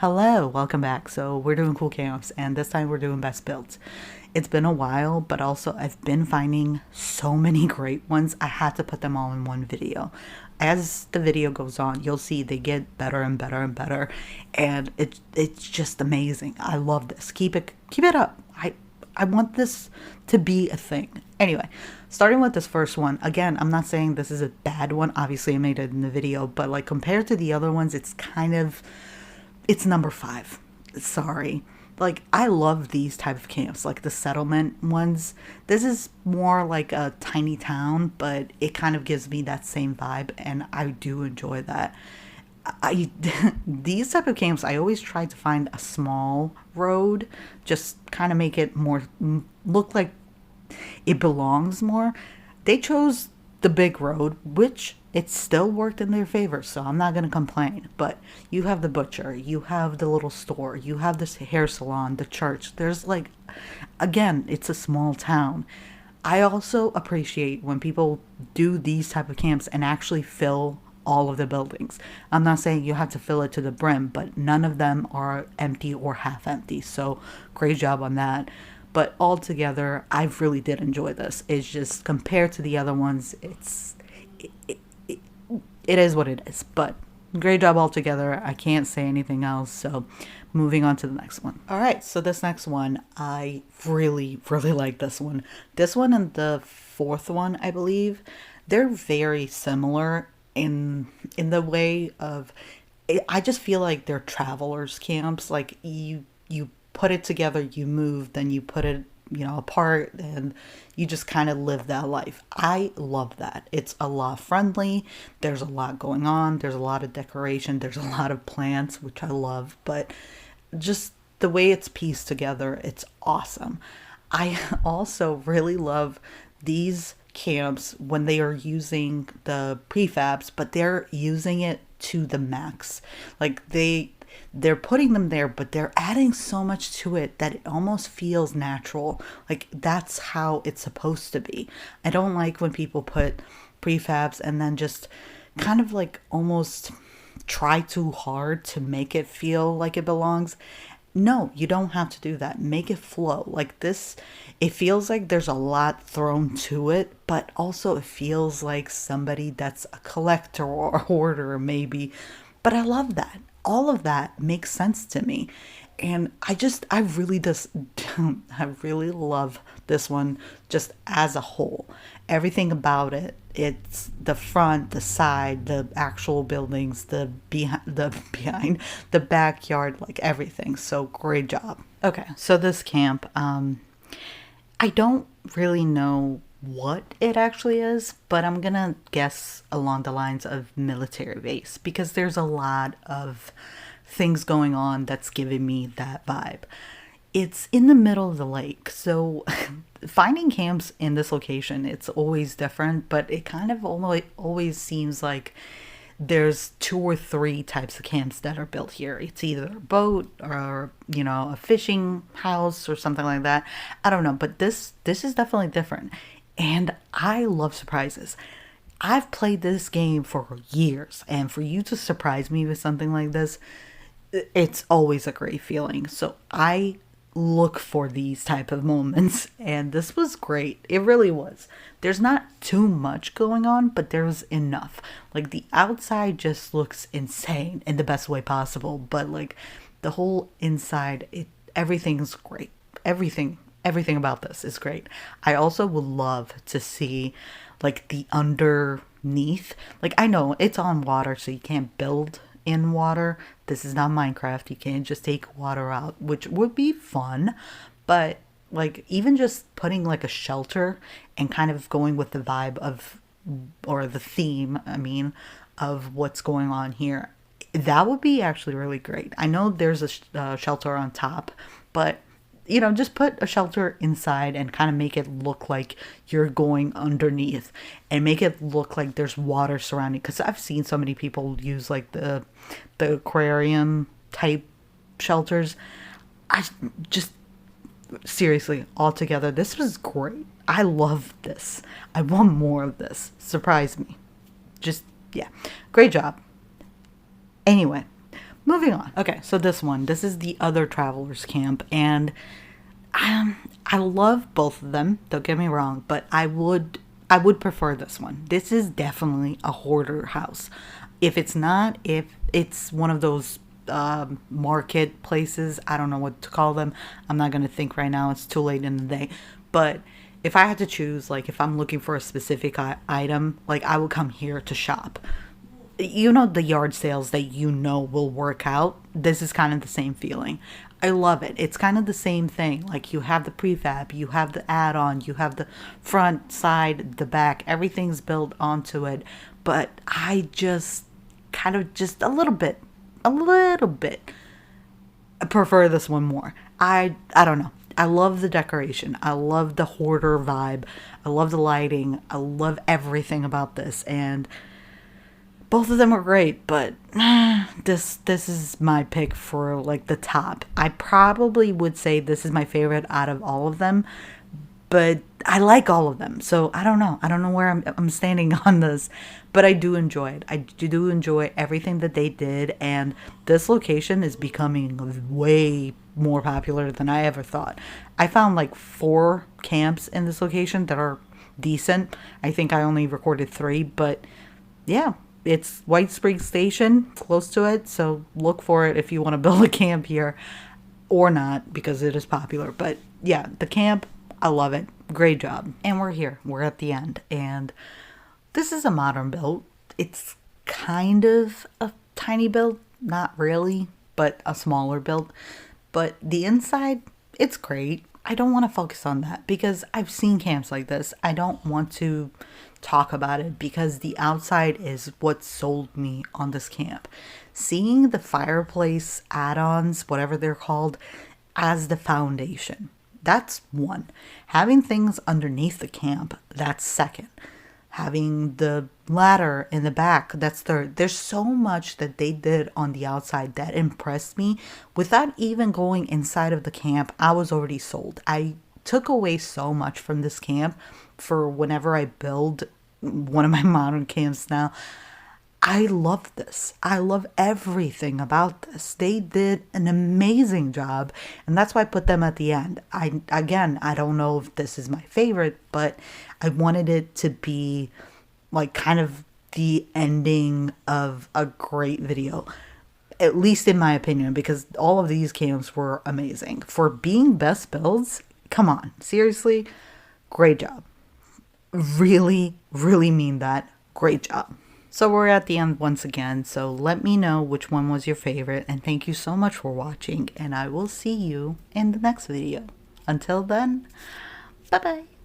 Hello, welcome back. So we're doing cool camps, and this time we're doing best builds. It's been a while, but also I've been finding so many great ones. I had to put them all in one video. As the video goes on, you'll see they get better and better and better, and it's just amazing. I love this. Keep it up. I want this to be a thing. Anyway, starting with this first one, again, I'm not saying this is a bad one. Obviously, I made it in the video, but like compared to the other ones, it's number 5. Sorry. Like, I love these type of camps, like the settlement ones. This is more like a tiny town, but it kind of gives me that same vibe, and I do enjoy that. I these type of camps, I always try to find a small road, just kind of make it more look like it belongs more. They chose the big road, which it still worked in their favor, so I'm not gonna complain. But you have the butcher, you have the little store, you have this hair salon, the church. There's like, again, it's a small town. I also appreciate when people do these type of camps and actually fill all of the buildings. I'm not saying you have to fill it to the brim, but none of them are empty or half empty. So great job on that. But altogether, I really did enjoy this. It's just compared to the other ones, it is what it is. But great job altogether. I can't say anything else. So moving on to the next one. All right. So this next one, I really, really like this one. This one and the fourth one, I believe, they're very similar in the way of, I just feel like they're travelers camps. Like you put it together, you move, then you put it, apart, and you just kind of live that life. I love that. It's a lot friendly. There's a lot going on. There's a lot of decoration. There's a lot of plants, which I love, but just the way it's pieced together, it's awesome. I also really love these camps when they are using the prefabs, but they're using it to the max. Like they're putting them there, but they're adding so much to it that it almost feels natural. Like that's how it's supposed to be. I don't like when people put prefabs and then just kind of like almost try too hard to make it feel like it belongs. No, you don't have to do that. Make it flow. Like this, it feels like there's a lot thrown to it, but also it feels like somebody that's a collector or a hoarder maybe. But I love that. All of that makes sense to me. And I really just, I really love this one just as a whole. Everything about it. It's the front, the side, the actual buildings, behind, the backyard, like everything. So great job. Okay, so this camp, I don't really know what it actually is, but I'm gonna guess along the lines of military base because there's a lot of things going on that's giving me that vibe. It's in the middle of the lake, so finding camps in this location, it's always different, but it kind of always seems like there's 2 or 3 types of camps that are built here. It's either a boat or, a fishing house or something like that. I don't know, but this is definitely different. And I love surprises. I've played this game for years, and for you to surprise me with something like this, it's always a great feeling. So I look for these type of moments, and this was great. It really was. There's not too much going on, but there's enough. Like the outside just looks insane in the best way possible, but like the whole inside, everything's great. Everything about this is great. I also would love to see like the underneath. Like I know it's on water, so you can't build in water. This is not Minecraft. You can't just take water out, which would be fun. But like even just putting like a shelter and kind of going with the vibe of, or the theme, I mean, of what's going on here, that would be actually really great. I know there's a shelter on top, but just put a shelter inside and kind of make it look like you're going underneath and make it look like there's water surrounding. Because I've seen so many people use like the aquarium type shelters. I just, seriously, altogether, this was great. I love this. I want more of this. Surprise me. Just, yeah. Great job. Anyway, moving on. Okay, so this is the other travelers camp, and I love both of them, don't get me wrong, but I would prefer this one. This is definitely a hoarder house. If it's not, if it's one of those market places, I don't know what to call them. I'm not gonna think right now, it's too late in the day. But if I had to choose, like if I'm looking for a specific item, like I would come here to shop. You know, the yard sales that you know will work out. This is kind of the same feeling. I love it. It's kind of the same thing. Like you have the prefab, you have the add-on, you have the front, side, the back, everything's built onto it. But I just kind of just a little bit I prefer this one more. I don't know. I love the decoration. I love the hoarder vibe. I love the lighting. I love everything about this, and both of them are great, but this is my pick for like the top. I probably would say this is my favorite out of all of them, but I like all of them. So I don't know. I don't know where I'm standing on this, but I do enjoy it. I do enjoy everything that they did, and this location is becoming way more popular than I ever thought. I found like 4 camps in this location that are decent. I think I only recorded 3, but yeah. It's White Spring Station, close to it, so look for it if you want to build a camp here, or not, because it is popular. But yeah, the camp, I love it. Great job. And we're here. We're at the end. And this is a modern build. It's kind of a tiny build. Not really, but a smaller build. But the inside, it's great. I don't want to focus on that because I've seen camps like this. I don't want to talk about it because the outside is what sold me on this camp. Seeing the fireplace add-ons, whatever they're called, as the foundation, that's one. Having things underneath the camp, that's second. Having the ladder in the back, that's third. There's so much that they did on the outside that impressed me. Without even going inside of the camp, I was already sold. I took away so much from this camp for whenever I build one of my modern camps now. I love this. I love everything about this. They did an amazing job, and that's why I put them at the end. I don't know if this is my favorite, but I wanted it to be like kind of the ending of a great video, at least in my opinion, because all of these camps were amazing. For being best builds, come on, seriously, great job. Really, really mean that. Great job. So we're at the end once again, so let me know which one was your favorite, and thank you so much for watching, and I will see you in the next video. Until then, bye-bye.